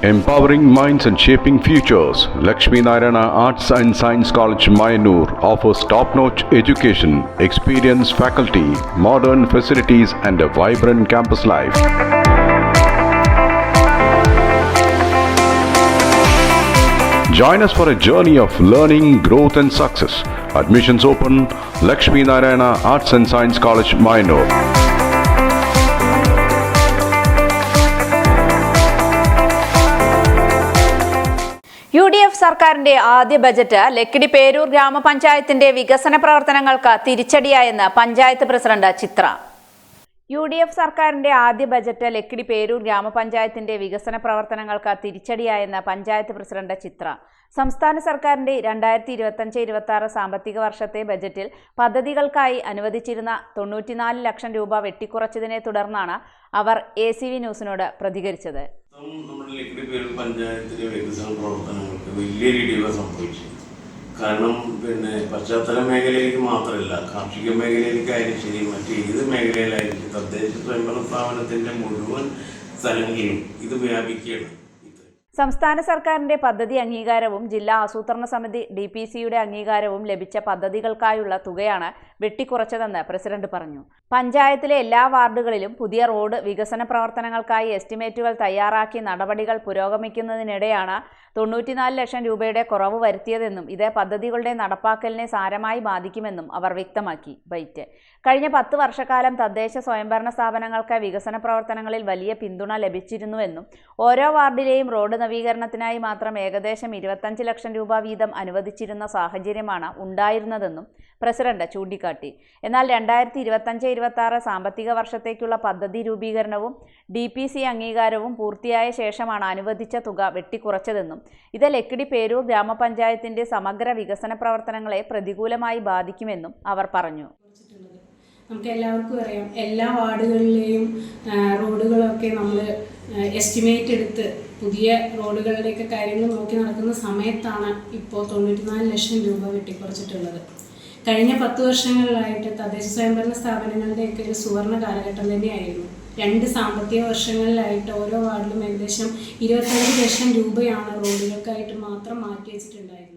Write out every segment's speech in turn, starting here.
Empowering minds and shaping futures, Lakshmi Narayana Arts and Science College, Mayanur offers top-notch education, experienced faculty, modern facilities and a vibrant campus life. Join us for a journey of learning, growth and success. Admissions open, Lakshmi Narayana Arts and Science College, Mayanur. UDF സർക്കാരിന്റെ ആദ്യ budget Lakkidi Peroor ഗ്രാമപഞ്ചായത്തിന്റെ വികസന പ്രവർത്തനങ്ങൾക്ക് തിരിച്ചടിയായെന്ന് panchayat president ചിത്ര. UDF സർക്കാരിന്റെ ആദ്യ budget Lakkidi Peroor ഗ്രാമപഞ്ചായത്തിന്റെ വികസന പ്രവർത്തനങ്ങൾക്ക് തിരിച്ചടിയായെന്ന് പഞ്ചായത്ത് പ്രസിഡന്റ് ചിത്ര. സംസ്ഥാന സർക്കാരിന്റെ 2025-26 സാമ്പത്തിക വർഷത്തെ ബജറ്റിൽ പദ്ധതികൾക്കായി അനുവദിച്ചിരുന്ന 94 ലക്ഷം രൂപ വെട്ടിക്കുറച്ചതിനെ തുടർന്നാണ് അവർ ACV ന്യൂസിനോട് പ്രതികരിച്ചത്. നമ്മുടെ ലക്കിടി പേരൂർ പഞ്ചായത്തിലെ വികസന പ്രവർത്തനങ്ങൾക്ക് വലിയ രീതിയിൽ സംഭവിച്ചു. കാരണം പശ്ചാത്തല മേഖലയിലേക്ക് മാത്രമല്ല, കാർഷിക മേഖലയിലേക്കായാലും ശരി, മറ്റേത് മേഖലയിലായാലും തദ്ദേശ സ്വയംഭരണ സ്ഥാപനത്തിന്റെ മുഴുവൻ സ്ഥലങ്ങളിലും ഇത് വ്യാപിക്കുകയാണ്. സംസ്ഥാന സർക്കാരിന്റെ പദ്ധതി അംഗീകാരവും ജില്ലാ ആസൂത്രണ സമിതി DPCയുടെ അംഗീകാരവും ലഭിച്ച പദ്ധതികൾക്കായുള്ള തുകയാണ് വെട്ടിക്കുറച്ചതെന്ന് പ്രസിഡന്റ് പറഞ്ഞു. പഞ്ചായത്തിലെ എല്ലാ വാർഡുകളിലും പുതിയ റോഡ് വികസന പ്രവർത്തനങ്ങൾക്കായി എസ്റ്റിമേറ്റുകൾ തയ്യാറാക്കി നടപടികൾ പുരോഗമിക്കുന്നതിനിടെയാണ് 94 ലക്ഷം രൂപയുടെ കുറവ് വരുത്തിയതെന്നും ഇത് പദ്ധതികളുടെ നടപ്പാക്കലിനെ സാരമായി ബാധിക്കുമെന്നും അവർ വ്യക്തമാക്കി. കഴിഞ്ഞ 10 വർഷക്കാലം തദ്ദേശ സ്വയംഭരണ സ്ഥാപനങ്ങൾക്ക് വികസന പ്രവർത്തനങ്ങളിൽ വലിയ പിന്തുണ ലഭിച്ചിരുന്നുവെന്നും ഓരോ വാർഡിലെയും റോഡ് നവീകരണത്തിനായി മാത്രം ഏകദേശം 25 ലക്ഷം രൂപ വീതം അനുവദിച്ചിരുന്ന സാഹചര്യമാണ് ഉണ്ടായിരുന്നതെന്നും പ്രസിഡന്റ് ചൂണ്ടിക്കാട്ടി. എന്നാൽ 2025-26 സാമ്പത്തിക വർഷത്തേക്കുള്ള പദ്ധതി രൂപീകരണവും DPC അംഗീകാരവും പൂർത്തിയായ ശേഷമാണ് അനുവദിച്ച തുക വെട്ടിക്കുറച്ചതെന്നും ഇത് ലക്കിടി പേരൂർ ഗ്രാമപഞ്ചായത്തിന്റെ സമഗ്ര വികസന പ്രവർത്തനങ്ങളെ പ്രതികൂലമായി ബാധിക്കുമെന്നും അവർ പറഞ്ഞു. നമുക്ക് എല്ലാവർക്കും അറിയാം, എല്ലാ വാർഡുകളിലെയും റോഡുകളൊക്കെ നമ്മൾ എസ്റ്റിമേറ്റ് എടുത്ത് പുതിയ റോഡുകളുടെയൊക്കെ കാര്യങ്ങൾ നോക്കി നടക്കുന്ന സമയത്താണ് ഇപ്പോൾ 94 ലക്ഷം രൂപ വെട്ടിക്കുറച്ചിട്ടുള്ളത്. കഴിഞ്ഞ 10 വർഷങ്ങളിലായിട്ട് തദ്ദേശ സ്വയംഭരണ സ്ഥാപനങ്ങളുടെയൊക്കെ ഒരു സുവർണ കാലഘട്ടം തന്നെയായിരുന്നു. 2 സാമ്പത്തിക വർഷങ്ങളിലായിട്ട് ഓരോ വാർഡിലും ഏകദേശം 25 ലക്ഷം രൂപയാണ് റോഡുകൾക്കായിട്ട് മാത്രം മാറ്റി വെച്ചിട്ടുണ്ടായിരുന്നത്.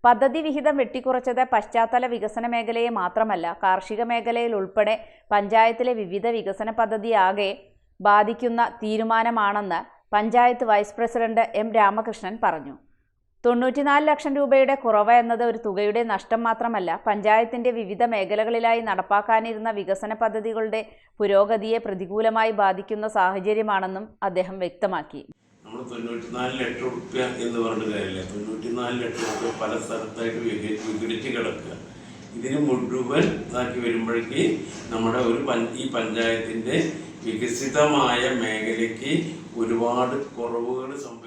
പദ്ധതി വിഹിതം വെട്ടിക്കുറച്ചത് പശ്ചാത്തല വികസന മേഖലയെ മാത്രമല്ല, കാർഷിക മേഖലയിൽ ഉൾപ്പെടെ പഞ്ചായത്തിലെ വിവിധ വികസന പദ്ധതിയാകെ ബാധിക്കുന്ന തീരുമാനമാണെന്ന് panchayat vice president M Ramakrishnan പറഞ്ഞു. 94 ലക്ഷം രൂപയുടെ കുറവ് എന്നത് ഒരു തുകയുടെ നഷ്ടം മാത്രമല്ല, പഞ്ചായത്തിന്റെ വിവിധ മേഖലകളിലായി നടപ്പാക്കാനിരുന്ന വികസന പദ്ധതികളുടെ പുരോഗതിയെ പ്രതികൂലമായി ബാധിക്കുന്ന സാഹചര്യമാണെന്നും അദ്ദേഹം വ്യക്തമാക്കി. നമ്മൾ 94 ലക്ഷം റുപ്യ എന്ന് പറഞ്ഞ കാര്യമില്ല. 94 ലക്ഷം റുപ്യ പല സ്ഥലത്തായിട്ട് വിഘടിച്ച് കിടക്കുക. ഇതിന് മുഴുവൻ ഇതാക്കി വരുമ്പോഴേക്ക് നമ്മുടെ ഈ പഞ്ചായത്തിന്റെ വികസിതമായ മേഖലയ്ക്ക് ഒരുപാട് കുറവുകൾ സംഭവിക്കും.